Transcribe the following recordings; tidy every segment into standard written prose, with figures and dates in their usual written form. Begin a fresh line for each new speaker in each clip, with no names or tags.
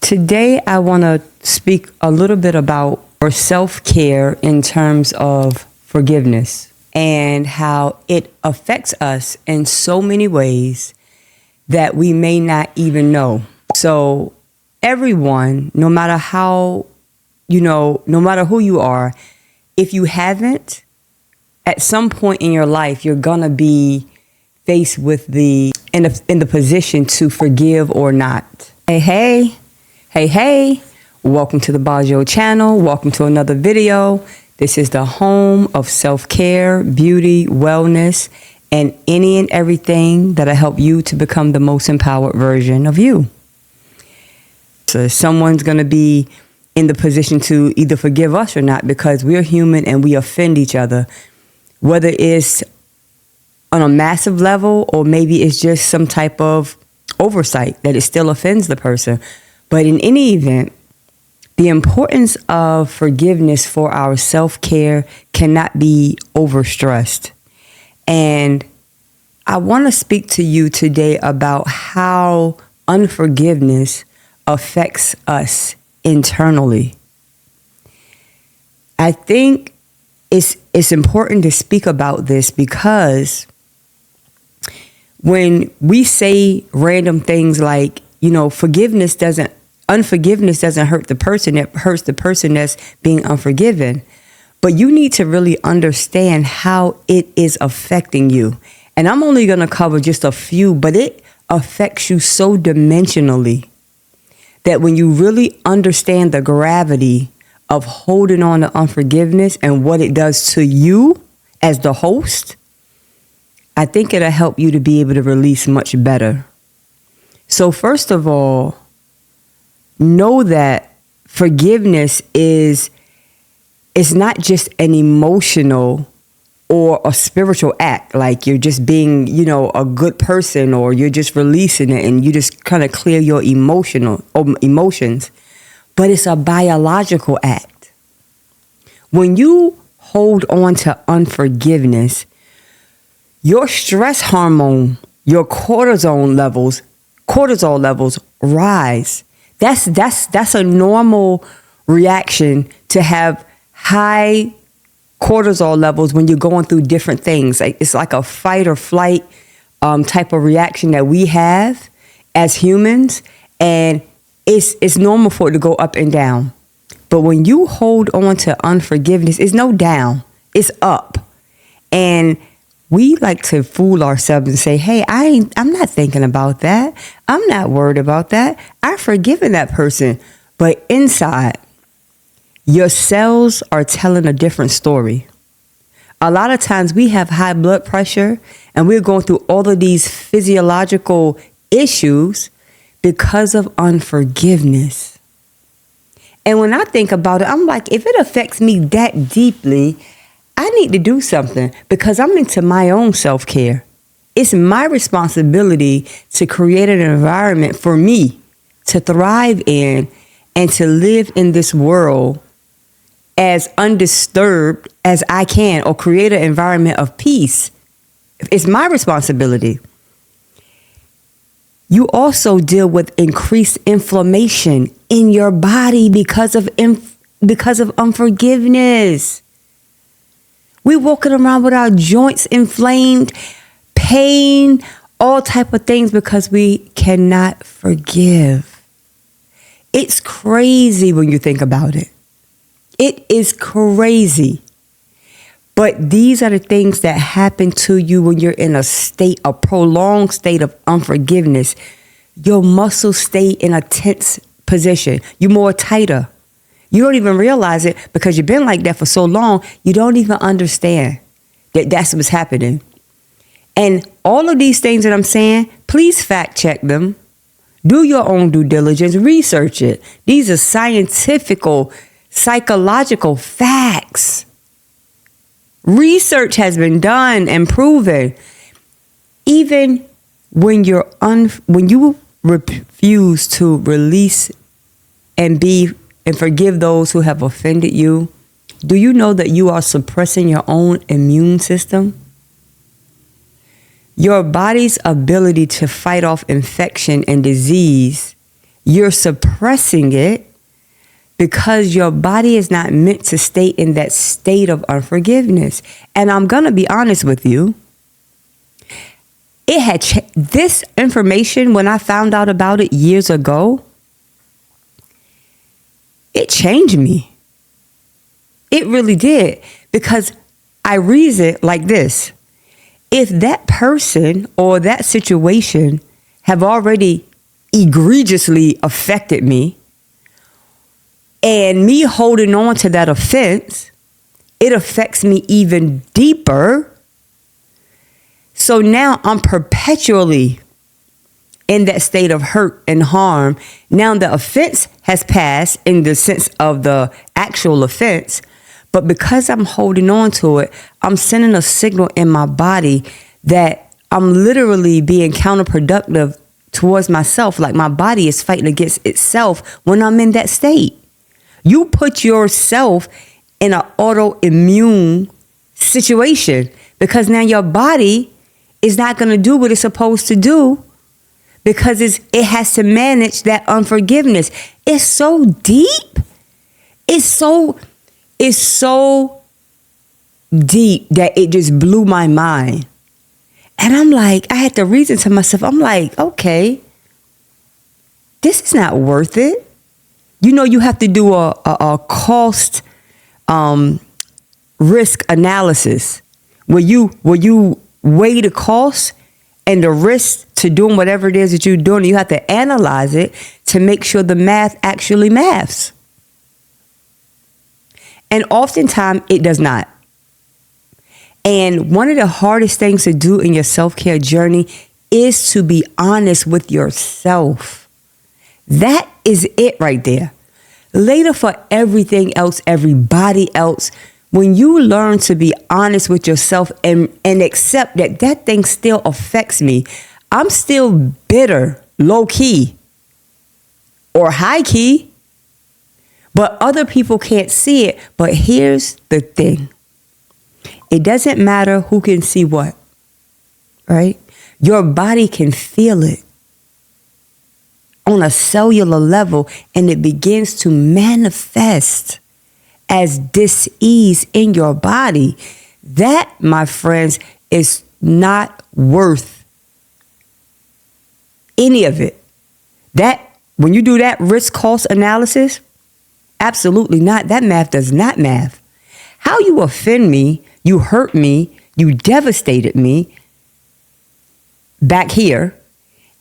Today, I want to speak a little bit about our self-care in terms of forgiveness and how it affects us in so many ways that we may not even know. So everyone, no matter how, no matter who you are, if you haven't, at some point in your life, you're going to be faced with in the position to forgive or not. Hey, welcome to the Bajo channel. Welcome to another video. This is the home of self-care, beauty, wellness, and any and everything that'll help you to become the most empowered version of you. So someone's going to be in the position to either forgive us or not, because we're human and we offend each other, whether it's on a massive level or maybe it's just some type of oversight that it still offends the person. But in any event, the importance of forgiveness for our self-care cannot be overstressed. And I want to speak to you today about how unforgiveness affects us internally. I think it's important to speak about this because when we say random things like, unforgiveness doesn't hurt the person, it hurts the person that's being unforgiven. But you need to really understand how it is affecting you. And I'm only going to cover just a few, but it affects you so dimensionally that when you really understand the gravity of holding on to unforgiveness and what it does to you as the host, I think it'll help you to be able to release much better. So first of all, know that forgiveness is not just an emotional or a spiritual act, like you're just being, a good person, or you're just releasing it and you just kind of clear your emotions, but it's a biological act. When you hold on to unforgiveness, your stress hormone, your cortisol levels rise. That's a normal reaction to have high cortisol levels when you're going through different things. It's like a fight or flight type of reaction that we have as humans, and it's normal for it to go up and down. But when you hold on to unforgiveness, it's no down, it's up. And we like to fool ourselves and say, hey, I'm not thinking about that. I'm not worried about that. I've forgiven that person. But inside, your cells are telling a different story. A lot of times we have high blood pressure and we're going through all of these physiological issues because of unforgiveness. And when I think about it, I'm like, if it affects me that deeply, I need to do something because I'm into my own self-care. It's my responsibility to create an environment for me to thrive in and to live in this world as undisturbed as I can, or create an environment of peace. It's my responsibility. You also deal with increased inflammation in your body because of unforgiveness. We're walking around with our joints inflamed, pain, all type of things because we cannot forgive. It's crazy when you think about it. It is crazy. But these are the things that happen to you when you're in a prolonged state of unforgiveness. Your muscles stay in a tense position. You're more tighter. You don't even realize it because you've been like that for so long, you don't even understand that that's what's happening. And all of these things that I'm saying, please fact check them. Do your own due diligence, research it. These are psychological facts. Research has been done and proven. Even when you refuse to release and forgive those who have offended you, do you know that you are suppressing your own immune system? Your body's ability to fight off infection and disease you're suppressing it because your body is not meant to stay in that state of unforgiveness. And I'm going to be honest with you. It had this information, when I found out about it years ago, it changed me. It really did. Because I reason like this. If that person or that situation have already egregiously affected me, and me holding on to that offense, it affects me even deeper. So now I'm perpetually in that state of hurt and harm. Now the offense has passed in the sense of the actual offense, but because I'm holding on to it, I'm sending a signal in my body that I'm literally being counterproductive towards myself. Like my body is fighting against itself when I'm in that state. You put yourself in an autoimmune situation because now your body is not going to do what it's supposed to do because it has to manage that unforgiveness. It's so deep. It's so deep that it just blew my mind. And I'm like, I had to reason to myself. I'm like, okay, this is not worth it. You know, you have to do a cost risk analysis where you weigh the cost and the risk to doing whatever it is that you're doing. You have to analyze it to make sure the math actually maths. And oftentimes it does not. And one of the hardest things to do in your self-care journey is to be honest with yourself. That is it right there. Later, for everything else, everybody else, when you learn to be honest with yourself and accept that that thing still affects me, I'm still bitter, low key or high key, but other people can't see it. But here's the thing. It doesn't matter who can see what, right? Your body can feel it on a cellular level, and it begins to manifest as dis-ease in your body. That, my friends, is not worth any of it. That, when you do that risk-cost analysis, absolutely not. That math does not math. How you offend me, you hurt me, you devastated me back here,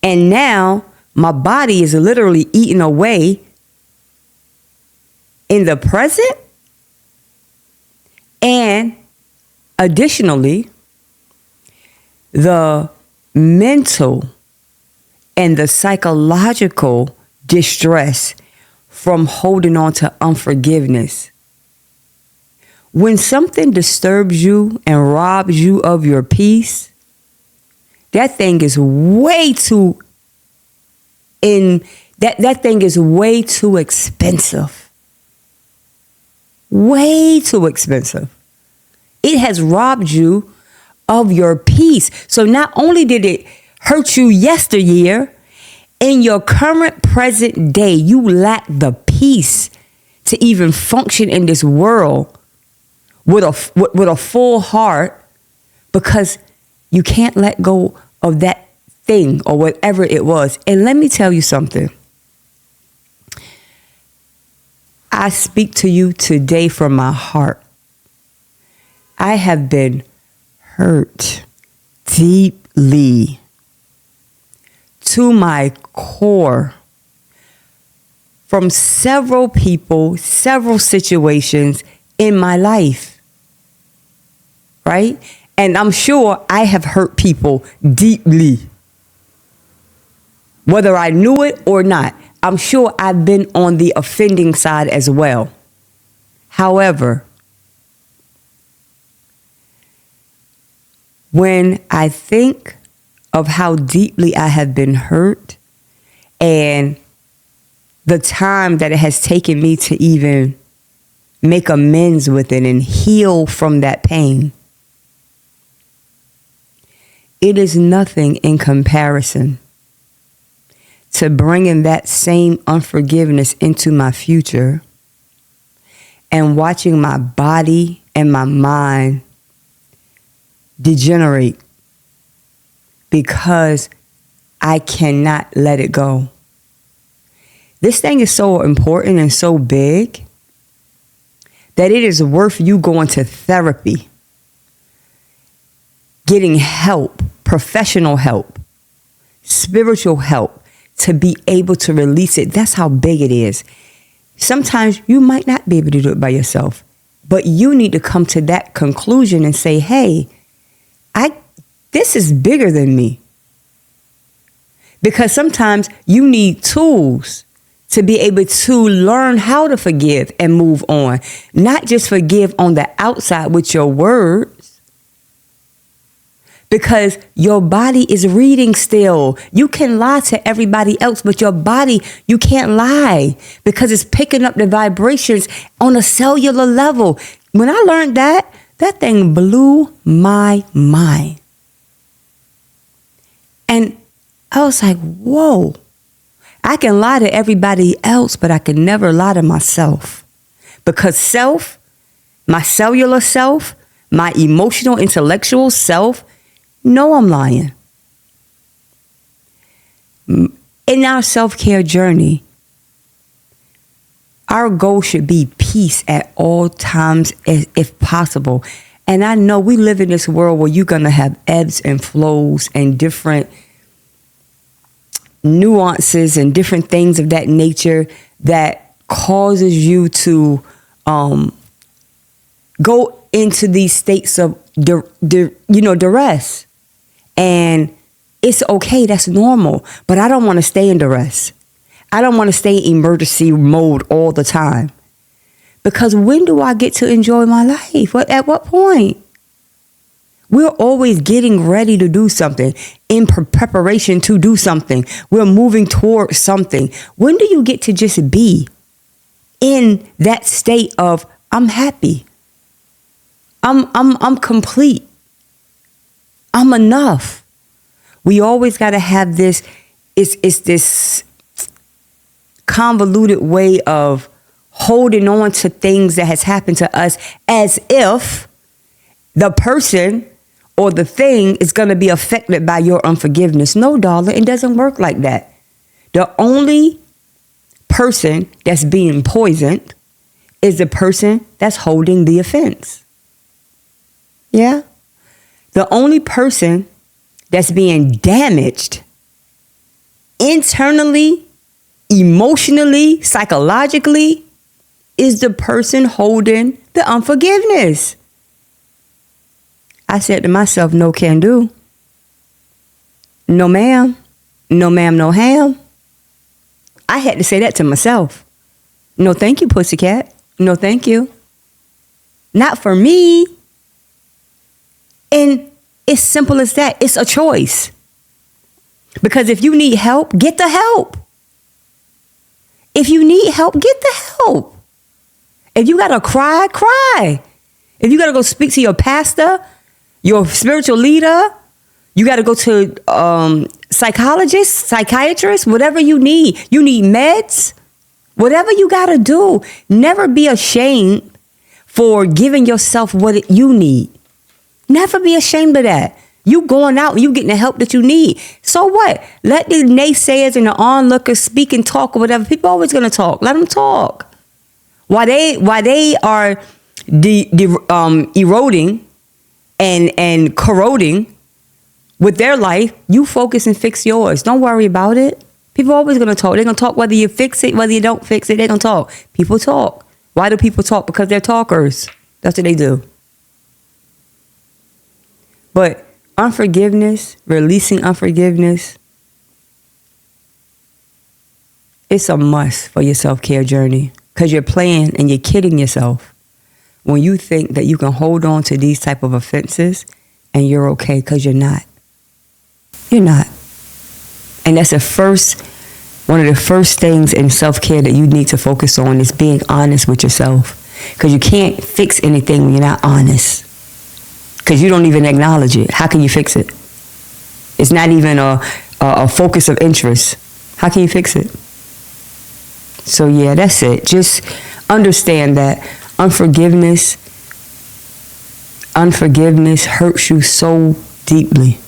and now my body is literally eating away in the present. And additionally, the mental and the psychological distress from holding on to unforgiveness. When something disturbs you and robs you of your peace, that thing is way too that thing is way too expensive. Way too expensive. It has robbed you of your peace. So not only did it hurt you yesteryear, in your current present day, you lack the peace to even function in this world with a full heart because you can't let go of that thing or whatever it was. And let me tell you something. I speak to you today from my heart. I have been hurt deeply to my core from several people, several situations in my life, right? And I'm sure I have hurt people deeply. Whether I knew it or not, I'm sure I've been on the offending side as well. However, when I think of how deeply I have been hurt and the time that it has taken me to even make amends with it and heal from that pain, it is nothing in comparison to bringing that same unforgiveness into my future and watching my body and my mind degenerate because I cannot let it go. This thing is so important and so big that it is worth you going to therapy, getting help, professional help, spiritual help to be able to release it. That's how big it is. Sometimes you might not be able to do it by yourself, but you need to come to that conclusion and say, hey, this is bigger than me. Because sometimes you need tools to be able to learn how to forgive and move on. Not just forgive on the outside with your words. Because your body is reading still. You can lie to everybody else, but your body, you can't lie because it's picking up the vibrations on a cellular level. When I learned that thing blew my mind. And I was like, whoa. I can lie to everybody else, but I can never lie to myself. Because self, my cellular self, my emotional, intellectual self, know I'm lying. In our self-care journey, our goal should be peace at all times, if possible. And I know we live in this world where you're going to have ebbs and flows and different nuances and different things of that nature that causes you to go into these states of duress. And it's okay, that's normal. But I don't want to stay in duress. I don't want to stay in emergency mode all the time. Because when do I get to enjoy my life? At what point? We're always getting ready to do something, in preparation to do something. We're moving towards something. When do you get to just be in that state of, I'm happy, I'm complete, I'm enough? We always got to have this, it's this convoluted way of holding on to things that has happened to us as if the person or the thing is going to be affected by your unforgiveness. No, darling, it doesn't work like that. The only person that's being poisoned is the person that's holding the offense. Yeah? The only person that's being damaged internally, emotionally, psychologically is the person holding the unforgiveness. I said to myself, no can do. No ma'am. No ma'am, no ham. I had to say that to myself. No thank you, pussycat. No thank you. Not for me. And it's simple as that. It's a choice. Because if you need help, get the help. If you need help, get the help. If you got to cry, cry. If you got to go speak to your pastor, your spiritual leader, you got to go to psychologist, psychiatrist, whatever you need. You need meds, whatever you got to do. Never be ashamed for giving yourself what you need. Never be ashamed of that. You going out and you getting the help that you need. So what? Let the naysayers and the onlookers speak and talk or whatever. People always going to talk. Let them talk. While they are eroding and corroding with their life, you focus and fix yours. Don't worry about it. People are always going to talk. They're going to talk whether you fix it, whether you don't fix it. They're going to talk. People talk. Why do people talk? Because they're talkers. That's what they do. But unforgiveness, releasing unforgiveness, it's a must for your self-care journey. Because you're playing and you're kidding yourself when you think that you can hold on to these type of offenses and you're okay, because you're not. You're not. And that's one of the first things in self-care that you need to focus on is being honest with yourself. Because you can't fix anything when you're not honest. Because you don't even acknowledge it. How can you fix it? It's not even a focus of interest. How can you fix it? So yeah, that's it. Just understand that unforgiveness hurts you so deeply.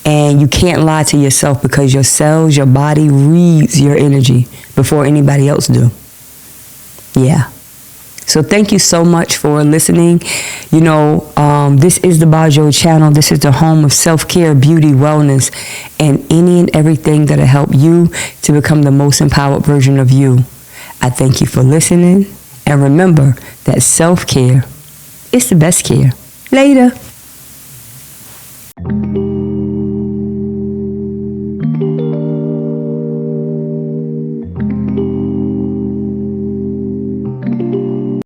And you can't lie to yourself because your cells, your body reads your energy before anybody else do. Yeah. So thank you so much for listening. You know, this is the Bajo channel. This is the home of self-care, beauty, wellness, and any and everything that'll help you to become the most empowered version of you. I thank you for listening. And remember that self-care is the best care. Later.